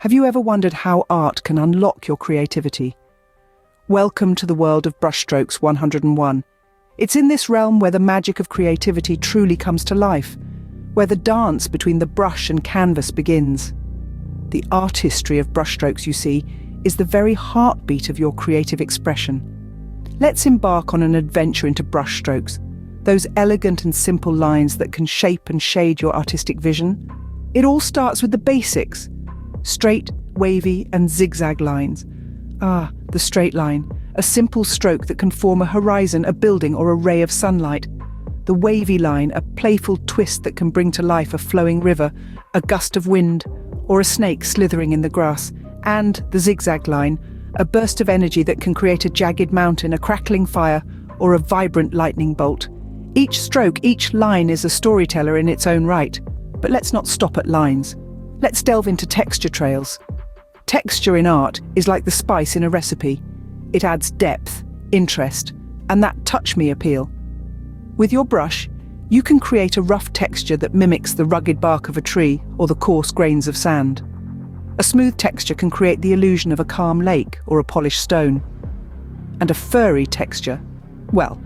Have you ever wondered how art can unlock your creativity? Welcome to the world of Brushstrokes 101. It's in this realm where the magic of creativity truly comes to life, where the dance between the brush and canvas begins. The artistry of brushstrokes, you see, is the very heartbeat of your creative expression. Let's embark on an adventure into brushstrokes, those elegant and simple lines that can shape and shade your artistic vision. It all starts with the basics: straight, wavy, and zigzag lines. The straight line, a simple stroke that can form a horizon, a building, or a ray of sunlight. The wavy line, a playful twist that can bring to life a flowing river, a gust of wind, or a snake slithering in the grass. And the zigzag line, a burst of energy that can create a jagged mountain, a crackling fire, or a vibrant lightning bolt. Each stroke, each line is a storyteller in its own right. But let's not stop at lines. Let's delve into texture trails. Texture in art is like the spice in a recipe. It adds depth, interest, and that touch me appeal. With your brush, you can create a rough texture that mimics the rugged bark of a tree or the coarse grains of sand. A smooth texture can create the illusion of a calm lake or a polished stone. And a furry texture, well,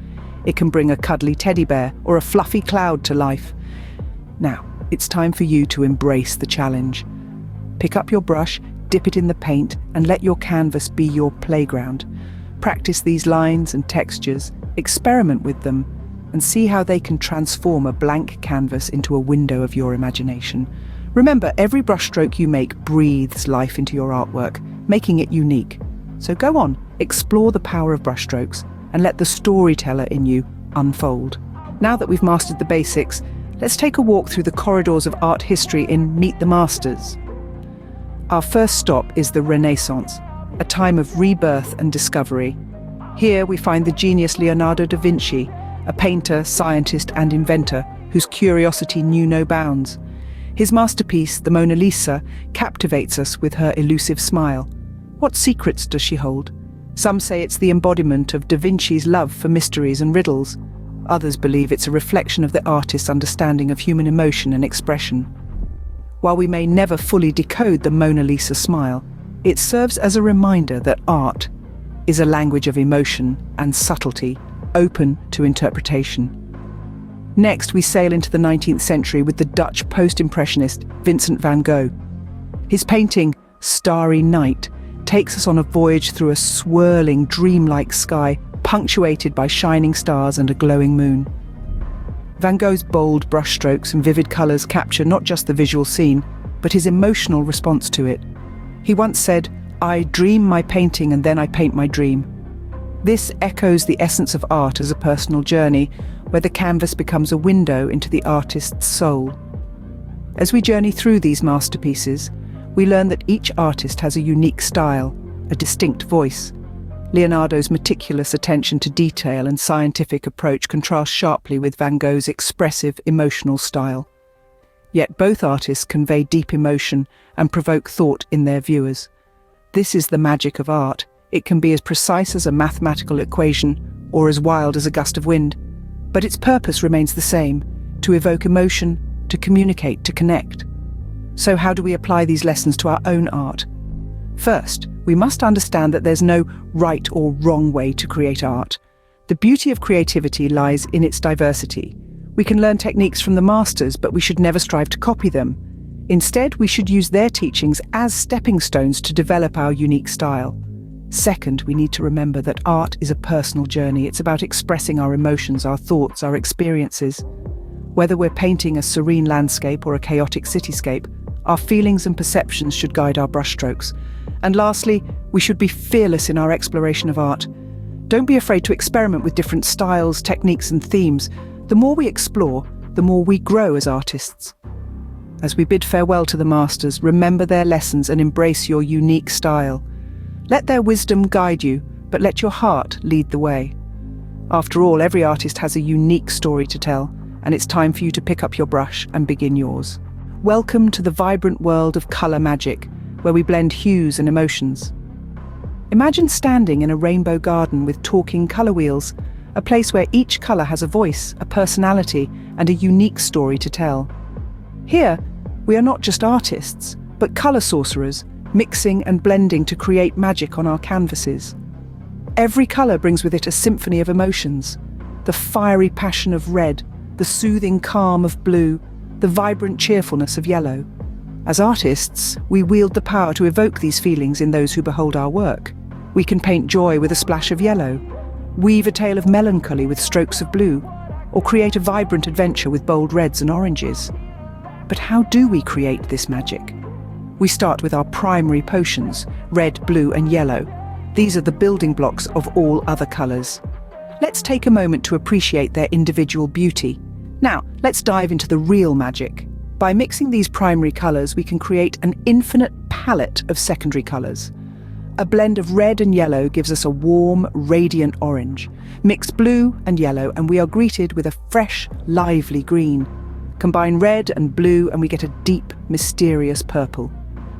it can bring a cuddly teddy bear or a fluffy cloud to life. Now, it's time for you to embrace the challenge. Pick up your brush, dip it in the paint, and let your canvas be your playground. Practice these lines and textures, experiment with them, and see how they can transform a blank canvas into a window of your imagination. Remember, every brushstroke you make breathes life into your artwork, making it unique. So go on, explore the power of brushstrokes, and let the storyteller in you unfold. Now that we've mastered the basics, let's take a walk through the corridors of art history in Meet the Masters. Our first stop is the Renaissance, a time of rebirth and discovery. Here we find the genius Leonardo da Vinci, a painter, scientist, and inventor whose curiosity knew no bounds. His masterpiece, the Mona Lisa, captivates us with her elusive smile. What secrets does she hold? Some say it's the embodiment of Da Vinci's love for mysteries and riddles. Others believe it's a reflection of the artist's understanding of human emotion and expression. While we may never fully decode the Mona Lisa smile, it serves as a reminder that art is a language of emotion and subtlety, open to interpretation. Next, we sail into the 19th century with the Dutch post-impressionist Vincent van Gogh. His painting, Starry Night, takes us on a voyage through a swirling, dreamlike sky, punctuated by shining stars and a glowing moon. Van Gogh's bold brushstrokes and vivid colours capture not just the visual scene, but his emotional response to it. He once said, "I dream my painting and then I paint my dream." This echoes the essence of art as a personal journey, where the canvas becomes a window into the artist's soul. As we journey through these masterpieces, we learn that each artist has a unique style, a distinct voice. Leonardo's meticulous attention to detail and scientific approach contrasts sharply with Van Gogh's expressive, emotional style. Yet both artists convey deep emotion and provoke thought in their viewers. This is the magic of art. It can be as precise as a mathematical equation or as wild as a gust of wind. But its purpose remains the same: to evoke emotion, to communicate, to connect. So how do we apply these lessons to our own art? First, we must understand that there's no right or wrong way to create art. The beauty of creativity lies in its diversity. We can learn techniques from the masters, but we should never strive to copy them. Instead, we should use their teachings as stepping stones to develop our unique style. Second, we need to remember that art is a personal journey. It's about expressing our emotions, our thoughts, our experiences. Whether we're painting a serene landscape or a chaotic cityscape, our feelings and perceptions should guide our brushstrokes. And lastly, we should be fearless in our exploration of art. Don't be afraid to experiment with different styles, techniques, and themes. The more we explore, the more we grow as artists. As we bid farewell to the masters, remember their lessons and embrace your unique style. Let their wisdom guide you, but let your heart lead the way. After all, every artist has a unique story to tell, and it's time for you to pick up your brush and begin yours. Welcome to the vibrant world of colour magic, where we blend hues and emotions. Imagine standing in a rainbow garden with talking colour wheels, a place where each colour has a voice, a personality, and a unique story to tell. Here, we are not just artists, but colour sorcerers, mixing and blending to create magic on our canvases. Every color brings with it a symphony of emotions: the fiery passion of red, the soothing calm of blue, the vibrant cheerfulness of yellow. As artists, we wield the power to evoke these feelings in those who behold our work. We can paint joy with a splash of yellow, weave a tale of melancholy with strokes of blue, or create a vibrant adventure with bold reds and oranges. But how do we create this magic? We start with our primary potions, red, blue, and yellow. These are the building blocks of all other colors. Let's take a moment to appreciate their individual beauty. Now, let's dive into the real magic. By mixing these primary colors, we can create an infinite palette of secondary colors. A blend of red and yellow gives us a warm, radiant orange. Mix blue and yellow, and we are greeted with a fresh, lively green. Combine red and blue, and we get a deep, mysterious purple.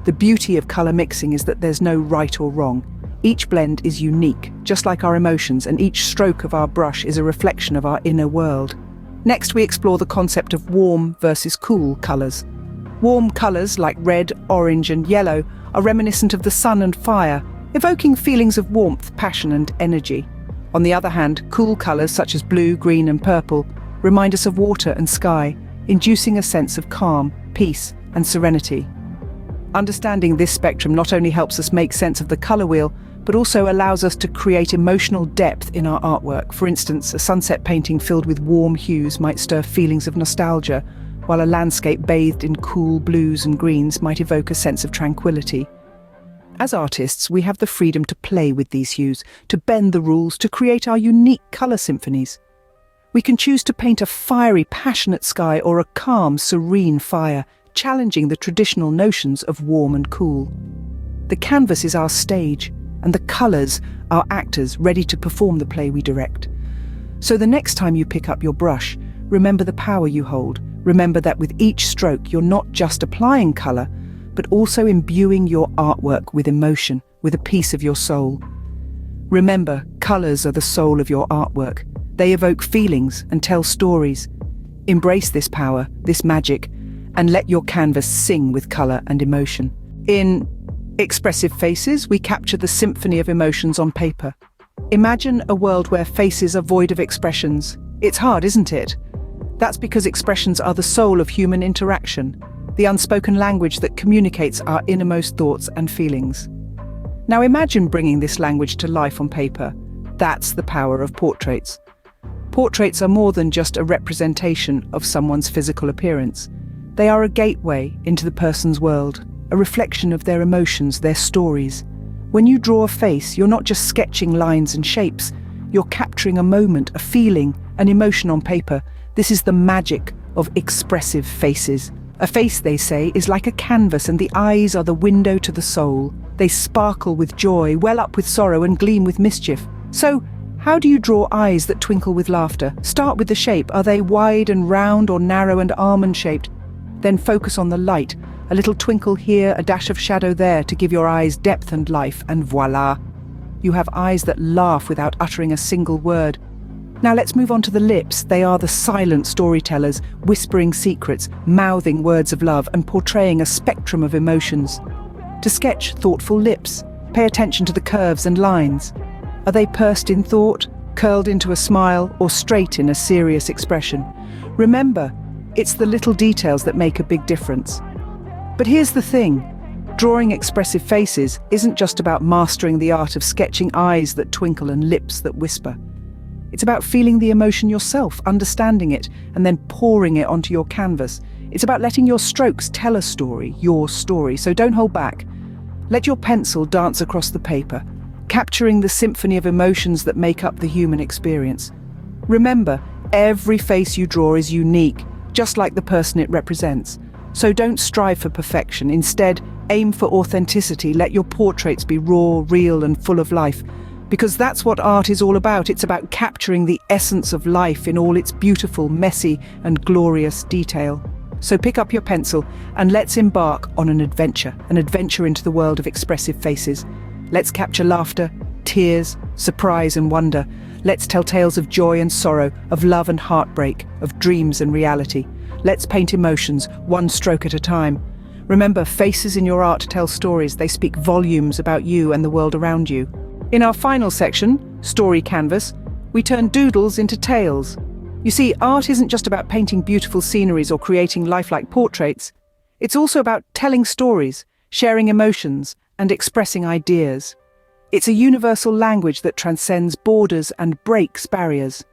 The beauty of color mixing is that there's no right or wrong. Each blend is unique, just like our emotions, and each stroke of our brush is a reflection of our inner world. Next, we explore the concept of warm versus cool colors. Warm colors like red, orange, and yellow are reminiscent of the sun and fire, evoking feelings of warmth, passion, and energy. On the other hand, cool colors such as blue, green, and purple remind us of water and sky, inducing a sense of calm, peace, and serenity. Understanding this spectrum not only helps us make sense of the color wheel, but also allows us to create emotional depth in our artwork. For instance, a sunset painting filled with warm hues might stir feelings of nostalgia, while a landscape bathed in cool blues and greens might evoke a sense of tranquility. As artists, we have the freedom to play with these hues, to bend the rules, to create our unique color symphonies. We can choose to paint a fiery, passionate sky or a calm, serene fire, challenging the traditional notions of warm and cool. The canvas is our stage, and the colors are actors ready to perform the play we direct. So the next time you pick up your brush, remember the power you hold. Remember that with each stroke, you're not just applying color, but also imbuing your artwork with emotion, with a piece of your soul. Remember, colors are the soul of your artwork. They evoke feelings and tell stories. Embrace this power, this magic, and let your canvas sing with color and emotion. In Expressive Faces, we capture the symphony of emotions on paper. Imagine a world where faces are void of expressions. It's hard, isn't it? That's because expressions are the soul of human interaction, the unspoken language that communicates our innermost thoughts and feelings. Now imagine bringing this language to life on paper. That's the power of portraits. Portraits are more than just a representation of someone's physical appearance. They are a gateway into the person's world, a reflection of their emotions, their stories. When you draw a face, you're not just sketching lines and shapes. You're capturing a moment, a feeling, an emotion on paper. This is the magic of expressive faces. A face, they say, is like a canvas, and the eyes are the window to the soul. They sparkle with joy, well up with sorrow, and gleam with mischief. So, how do you draw eyes that twinkle with laughter? Start with the shape. Are they wide and round or narrow and almond-shaped? Then focus on the light. A little twinkle here, a dash of shadow there to give your eyes depth and life, and voila! You have eyes that laugh without uttering a single word. Now let's move on to the lips. They are the silent storytellers, whispering secrets, mouthing words of love, and portraying a spectrum of emotions. To sketch thoughtful lips, pay attention to the curves and lines. Are they pursed in thought, curled into a smile, or straight in a serious expression? Remember, it's the little details that make a big difference. But here's the thing. Drawing expressive faces isn't just about mastering the art of sketching eyes that twinkle and lips that whisper. It's about feeling the emotion yourself, understanding it, and then pouring it onto your canvas. It's about letting your strokes tell a story, your story, so don't hold back. Let your pencil dance across the paper, capturing the symphony of emotions that make up the human experience. Remember, every face you draw is unique, just like the person it represents. So don't strive for perfection. Instead, aim for authenticity. Let your portraits be raw, real, and full of life. Because that's what art is all about. It's about capturing the essence of life in all its beautiful, messy, and glorious detail. So pick up your pencil and let's embark on an adventure into the world of expressive faces. Let's capture laughter, tears, surprise, and wonder. Let's tell tales of joy and sorrow, of love and heartbreak, of dreams and reality. Let's paint emotions, one stroke at a time. Remember, faces in your art tell stories. They speak volumes about you and the world around you. In our final section, Story Canvas, we turn doodles into tales. You see, art isn't just about painting beautiful sceneries or creating lifelike portraits. It's also about telling stories, sharing emotions, and expressing ideas. It's a universal language that transcends borders and breaks barriers.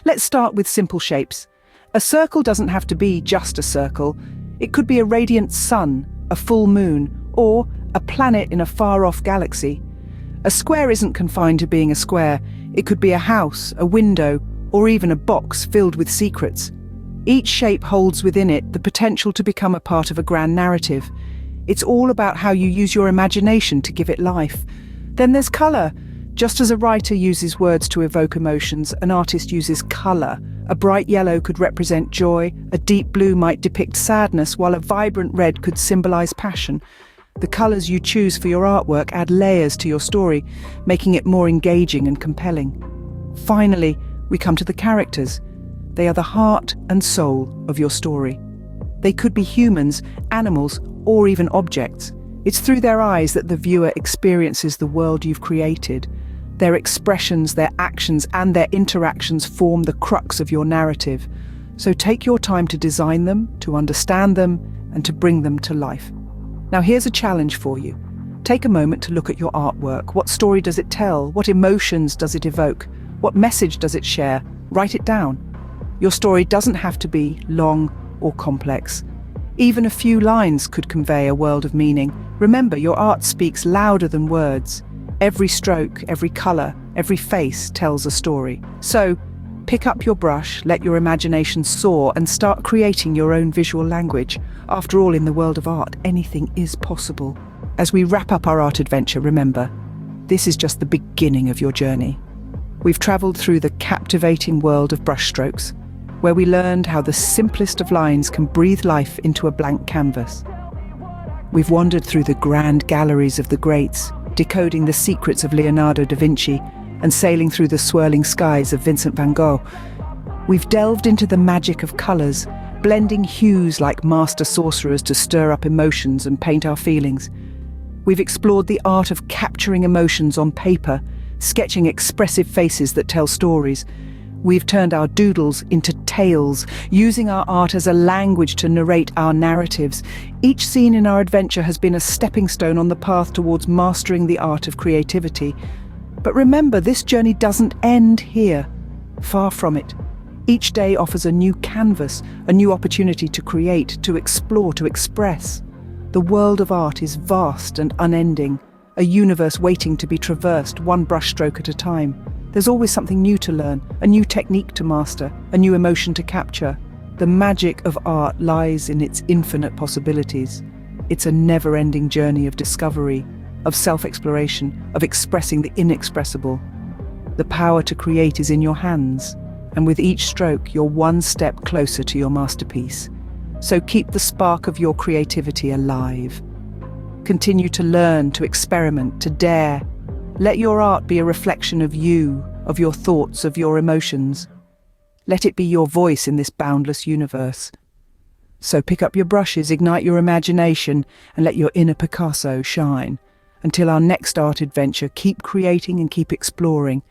Let's start with simple shapes. A circle doesn't have to be just a circle. It could be a radiant sun, a full moon, or a planet in a far-off galaxy. A square isn't confined to being a square. It could be a house, a window, or even a box filled with secrets. Each shape holds within it the potential to become a part of a grand narrative. It's all about how you use your imagination to give it life. Then there's colour. Just as a writer uses words to evoke emotions, an artist uses colour. A bright yellow could represent joy, a deep blue might depict sadness, while a vibrant red could symbolise passion. The colours you choose for your artwork add layers to your story, making it more engaging and compelling. Finally, we come to the characters. They are the heart and soul of your story. They could be humans, animals, or even objects. It's through their eyes that the viewer experiences the world you've created. Their expressions, their actions, and their interactions form the crux of your narrative. So take your time to design them, to understand them, and to bring them to life. Now here's a challenge for you. Take a moment to look at your artwork. What story does it tell? What emotions does it evoke? What message does it share? Write it down. Your story doesn't have to be long or complex. Even a few lines could convey a world of meaning. Remember, your art speaks louder than words. Every stroke, every colour, every face tells a story. So, pick up your brush, let your imagination soar, and start creating your own visual language. After all, in the world of art, anything is possible. As we wrap up our art adventure, remember, this is just the beginning of your journey. We've travelled through the captivating world of brushstrokes, where we learned how the simplest of lines can breathe life into a blank canvas. We've wandered through the grand galleries of the greats, decoding the secrets of Leonardo da Vinci and sailing through the swirling skies of Vincent van Gogh. We've delved into the magic of colours, blending hues like master sorcerers to stir up emotions and paint our feelings. We've explored the art of capturing emotions on paper, sketching expressive faces that tell stories. We've turned our doodles into tales, using our art as a language to narrate our narratives. Each scene in our adventure has been a stepping stone on the path towards mastering the art of creativity. But remember, this journey doesn't end here. Far from it. Each day offers a new canvas, a new opportunity to create, to explore, to express. The world of art is vast and unending, a universe waiting to be traversed one brushstroke at a time. There's always something new to learn, a new technique to master, a new emotion to capture. The magic of art lies in its infinite possibilities. It's a never-ending journey of discovery, of self-exploration, of expressing the inexpressible. The power to create is in your hands, and with each stroke, you're one step closer to your masterpiece. So keep the spark of your creativity alive. Continue to learn, to experiment, to dare. Let your art be a reflection of you, of your thoughts, of your emotions. Let it be your voice in this boundless universe. So pick up your brushes, ignite your imagination, and let your inner Picasso shine. Until our next art adventure, keep creating and keep exploring.